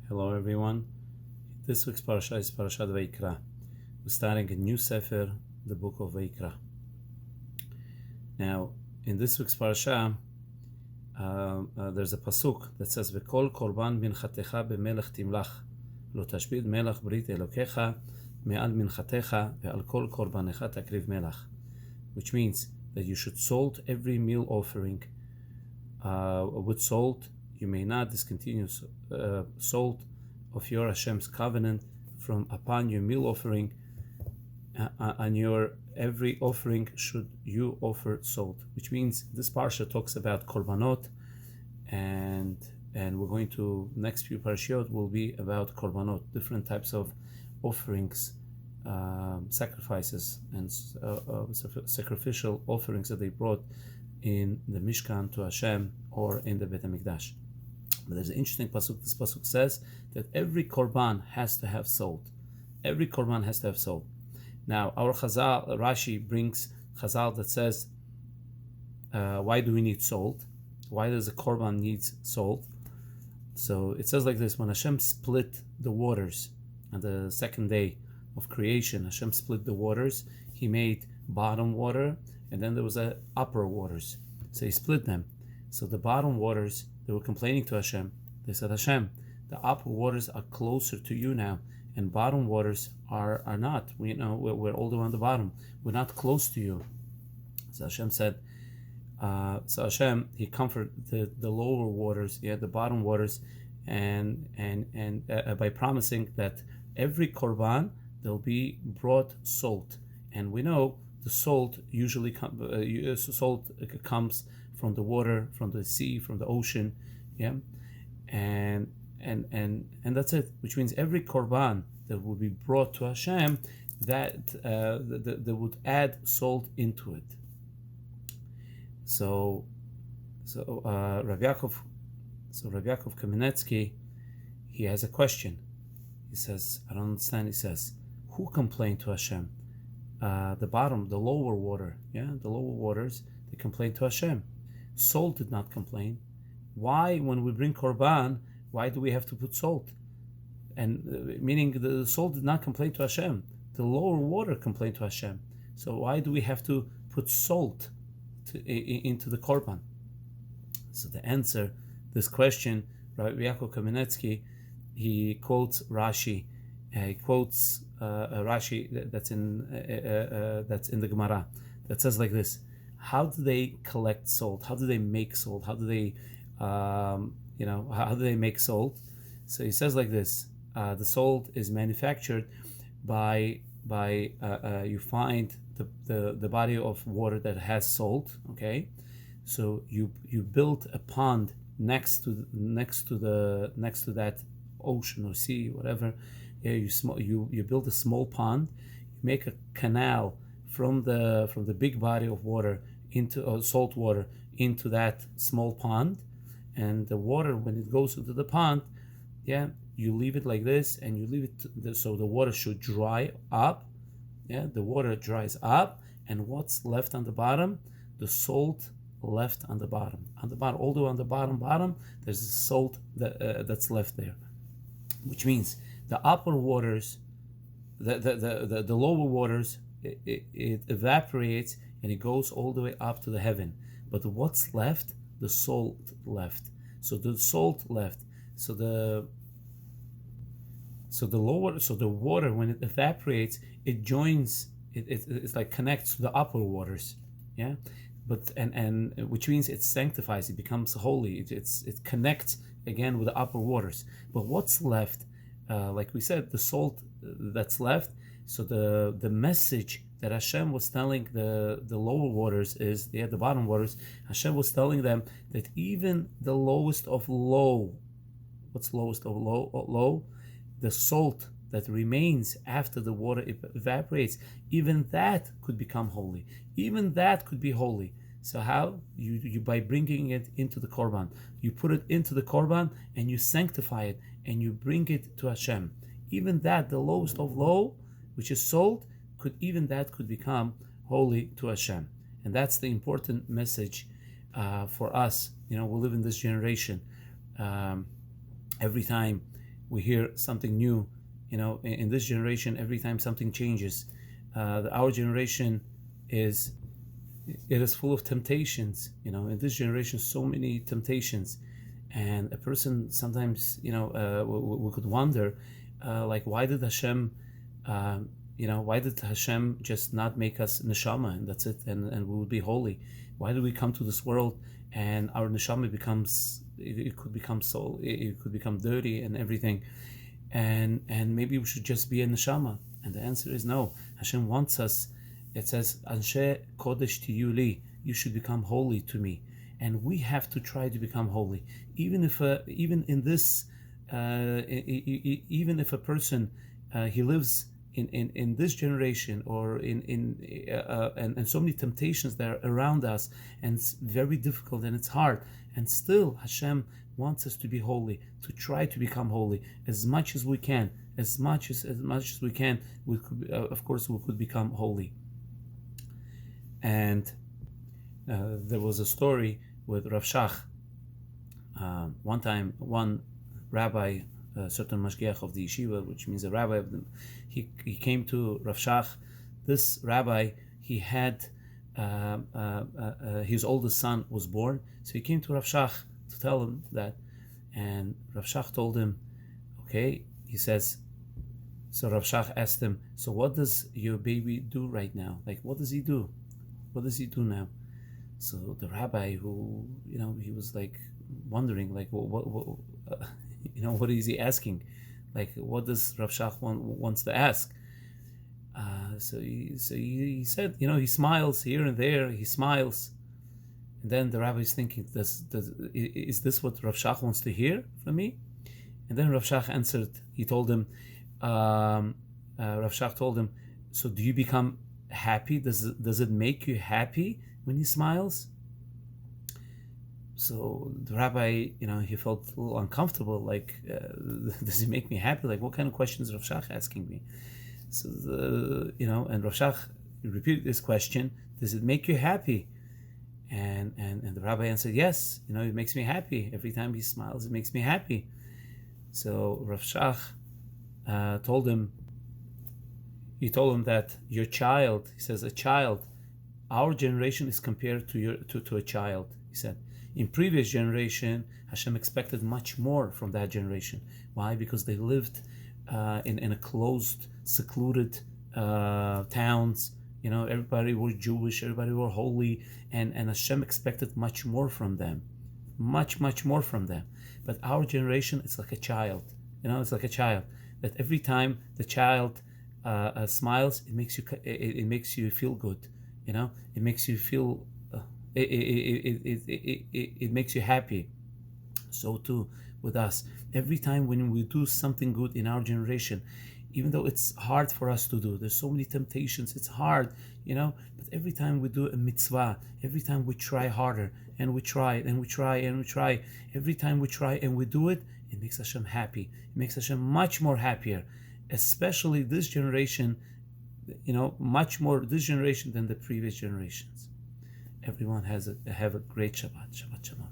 Hello everyone. This week's parasha is Parashat Vayikra. We're starting a new sefer, the book of Vayikra. Now, in this week's parasha, there's a pasuk that says, "V'kol korban minchatecha b'melech timlach, lo tashbid melach brit elokecha me'al minchatecha ve'al kol korbanecha takriv melach," which means that you should salt every meal offering with salt. You may not discontinue salt of your Hashem's covenant from upon your meal offering. On your every offering should you offer salt, which means this parsha talks about korbanot, and we're going to, next few parashiyot will be about korbanot, different types of offerings, sacrifices and sacrificial offerings that they brought in the Mishkan to Hashem or in the Beit HaMikdash. But there's an interesting pasuk. This pasuk says that every korban has to have salt. Every korban has to have salt. Now, our Chazal, Rashi brings Chazal that says, why do we need salt? Why does a korban need salt? So it says like this: when Hashem split the waters on the second day of creation, Hashem split the waters. He made bottom water, and then there was a upper waters. So he split them. So the bottom waters, they were complaining to Hashem. They said, Hashem, the upper waters are closer to you now, and bottom waters are not. We're all the way on the bottom. We're not close to you. So Hashem said, He comforted the lower waters, the bottom waters, and by promising that every korban there'll be brought salt. And we know the salt usually salt comes from the water, from the sea, from the ocean, and that's it. Which means every korban that will be brought to Hashem, that they would add salt into it. So Rav Yaakov Kamenetsky, he has a question. He says, I don't understand. He says, who complained to Hashem? The lower water, the lower waters, they complained to Hashem. Salt did not complain. Why, when we bring korban, why do we have to put salt? And meaning the salt did not complain to Hashem. The lower water complained to Hashem. So why do we have to put salt into the korban? So to answer this question, Rabbi Yaakov Kamenetsky, he quotes Rashi. He quotes Rashi that's in the Gemara, that says like this: how do they collect salt? How do they make salt? How do they, how do they make salt? So he says like this: the salt is manufactured by you find the body of water that has salt. Okay, so you build a pond next to that ocean or sea, whatever. You build a small pond. You make a canal from the big body of water into salt water into that small pond, and the water, when it goes into the pond, you leave it like this, and you leave it so the water should dry up. The water dries up, and what's left on the bottom? The salt left on the bottom, all the way on the bottom. There's salt that's left there, which means the upper waters, the lower waters, it evaporates and it goes all the way up to the heaven. But what's left? The salt left. So the salt left. So the water, when it evaporates, it joins. It's like connects to the upper waters. But and which means it sanctifies. It becomes holy. It connects again with the upper waters. But what's left? Like we said, the salt that's left. So the message that Hashem was telling the lower waters is, the bottom waters, Hashem was telling them that even the lowest of low, what's lowest of low? The salt that remains after the water evaporates, even that could become holy. Even that could be holy. So how? You by bringing it into the korban. You put it into the korban and you sanctify it and you bring it to Hashem. Even that, the lowest of low, which is salt, could become holy to Hashem. And that's the important message for us. We live in this generation. Every time we hear something new. In this generation, every time something changes, our generation is full of temptations. In this generation, so many temptations, and a person sometimes, we could wonder, like, why did Hashem, why did Hashem just not make us neshama and that's it, and we would be holy? Why do we come to this world and our neshama could become dirty and everything, and maybe we should just be a neshama? And the answer is no. Hashem wants us. It says, Anshe Kodesh Tiyuli, you should become holy to me. And we have to try to become holy. Even if even if a person he lives in this generation, or and so many temptations that are around us, and it's very difficult and it's hard, and still Hashem wants us to be holy, to try to become holy as much as we can, as much as we can. We could, of course, we could become holy. And there was a story with Rav Shach. One time, one rabbi, a certain mashgiach of the yeshiva, which means a rabbi of them, he came to Rav Shach. This rabbi, he had his oldest son was born, so he came to Rav Shach to tell him that, and Rav Shach told him, okay, he says, so Rav Shach asked him, so what does your baby do right now? Like, what does he do? What does he do now? So the rabbi, who, he was like wondering, like, what is he asking? Like, what does Rav Shach wants to ask? So he said, he smiles here and there. He smiles, and then the rabbi is thinking, is this what Rav Shach wants to hear from me? And then Rav Shach answered. He told him, Rav Shach told him, so do you become happy? Does it make you happy when he smiles? So the rabbi, he felt a little uncomfortable. Like, does it make me happy? Like, what kind of questions is Rav Shach asking me? So and Rav Shach repeated this question: does it make you happy? And the rabbi answered, yes. It makes me happy. Every time he smiles, it makes me happy. So Rav Shach told him. He told him that your child, he says, a child, our generation is compared to a child. He said, in previous generation, Hashem expected much more from that generation. Why? Because they lived in a closed, secluded towns. Everybody were Jewish, everybody were holy, and Hashem expected much more from them. Much more from them. But our generation, it's like a child. It's like a child. That every time the child smiles, it makes you feel good. It makes you feel it makes you happy. So too with us. Every time when we do something good in our generation, even though it's hard for us to do, there's so many temptations, it's hard, but every time we do a mitzvah, every time we try harder, and we try and we try and we try, every time we try and we do it, it makes Hashem happy. It makes Hashem much more happier, especially this generation, much more this generation than the previous generations. Everyone have a great Shabbat. Shabbat Shalom.